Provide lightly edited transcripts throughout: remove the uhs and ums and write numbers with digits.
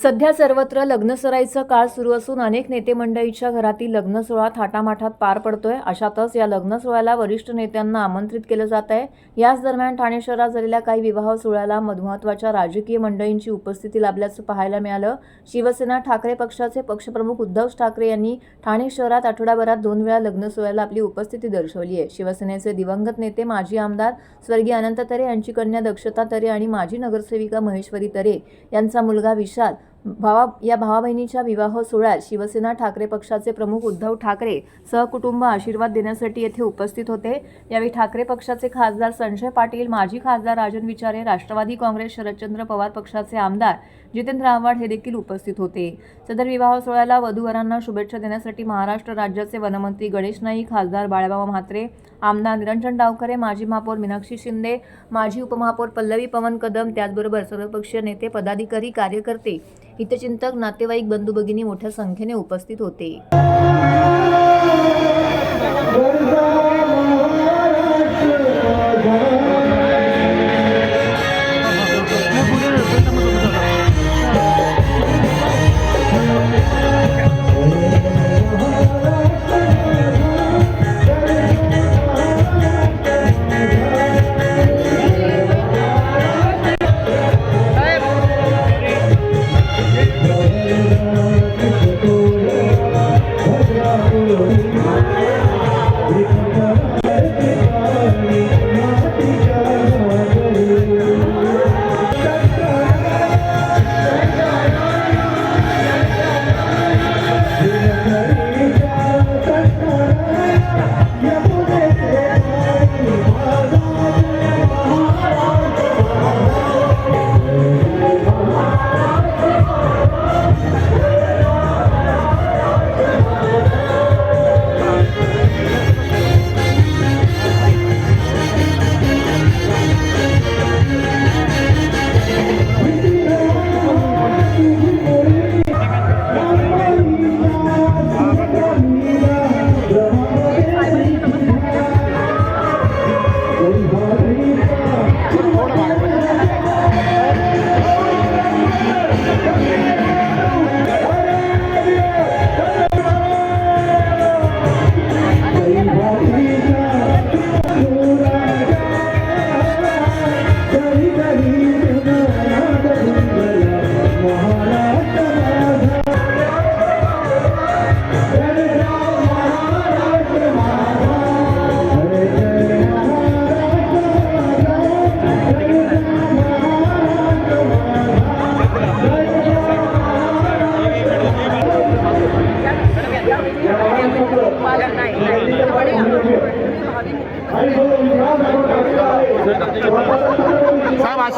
सध्या सर्वत्र लग्नसराईचा काळ सुरू असून अनेक नेते मंडळींच्या घरातील लग्न सोहळा थाटामाटात पार पडतोय। अशातच या लग्न सोहळ्याला वरिष्ठ नेत्यांना आमंत्रित केलं जात आहे। याच दरम्यान ठाणे शहरात झालेल्या काही विवाह सोहळ्याला महत्त्वाच्या राजकीय मंडळींची उपस्थिती लाभल्याचं पाहायला मिळालं। शिवसेना ठाकरे पक्षाचे पक्षप्रमुख उद्धव ठाकरे यांनी ठाणे शहरात आठवडाभरात 2 वेळा लग्न सोहळ्याला आपली उपस्थिती दर्शवली आहे। शिवसेनेचे दिवंगत नेते माजी आमदार स्वर्गीय अनंत तरे यांची कन्या दक्षता तरे आणि माजी नगरसेविका महेश्वरी तरे यांचा मुलगा विशाल या भावा बहिणीच्या विवाह सोहळ्यात शिवसेना ठाकरे पक्षाचे प्रमुख उद्धव ठाकरे सहकुटुंब आशीर्वाद देण्यासाठी येथे उपस्थित होते। यावेळी ठाकरे पक्षाचे खासदार संजय पाटील, माजी खासदार राजन विचारे, राष्ट्रवादी काँग्रेस शरदचंद्र पवार पक्षाचे आमदार जितेंद्र आव्हाड हे देखील उपस्थित होते। सदर विवाह सोहळ्याला वधूवरांना शुभेच्छा देण्यासाठी महाराष्ट्र राज्याचे वनमंत्री गणेश नाईक, खासदार बाळाबाबा म्हात्रे, आमदार निरंजन डावखरे, माजी महापौर मीनाक्षी शिंदे, माजी उपमहापौर पल्लवी पवन कदम, त्याचबरोबर सर्वपक्षीय नेते, पदाधिकारी, कार्यकर्ते, हितचिंतक, नातेवाईक, बंधू भगिनी मोठ्या संख्येने उपस्थित होते।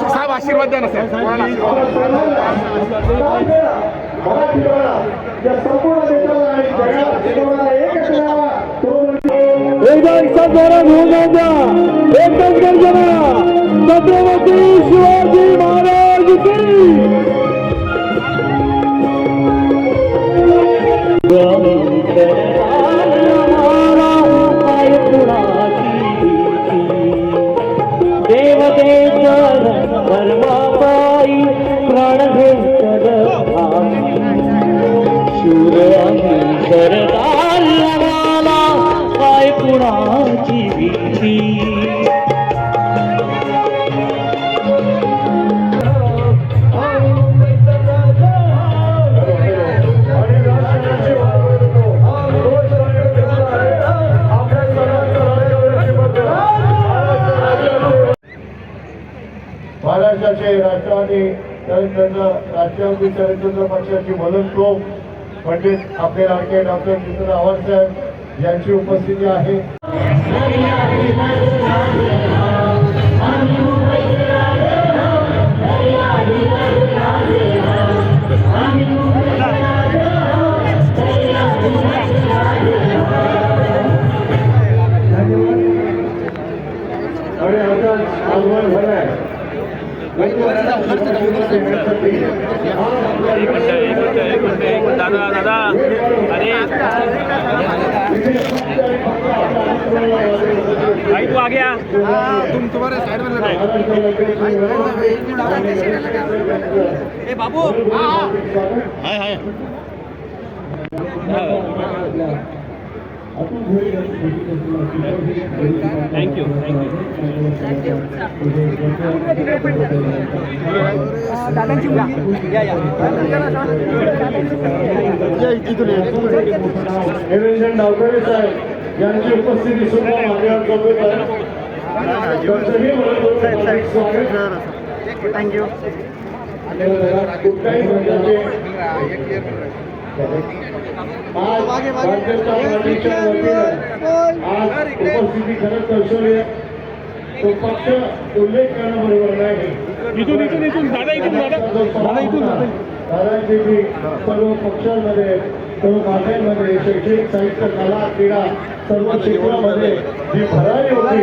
साहेब आशीर्वाद द्या ना साहेब। छत्रपती शिवाजी महाराज की धर्माबाई प्राण शूर सरदार मला काय कुणाची भीती। महाराष्ट्राचे राष्ट्रवादी राष्ट्रवादी शरदचंद्र पक्षाची मनोतोप पंडित आपले लाडके डॉक्टर जितेंद्र आव्हाड साहेब यांची उपस्थिती आहे। दादा अरे भाई तू आ गया तुम तुम्हारे साइड में लगा ए बाबू हाय हाय थँक्यू दादांची निरंजन डावकरे साहेब यांची उपस्थिती सुद्धा मान्यवर करत आहे. त्यांचंही मनपूर्वक स्वागत. थँक्यू. कुठल्याही प्रकारचे आज भारतीय जनता पार्टीच्या वतीनं आज उपस्थिती खरंच दर्शवली आहे. तो पक्ष उल्लेख करणं बरोबर नाही. इथून दादा इथून दादांची जी सर्व पक्षांमध्ये सर्व खात्यांमध्ये शैक्षणिक साहित्य कला क्रीडा सर्व क्षेत्रामध्ये जी भरारी होती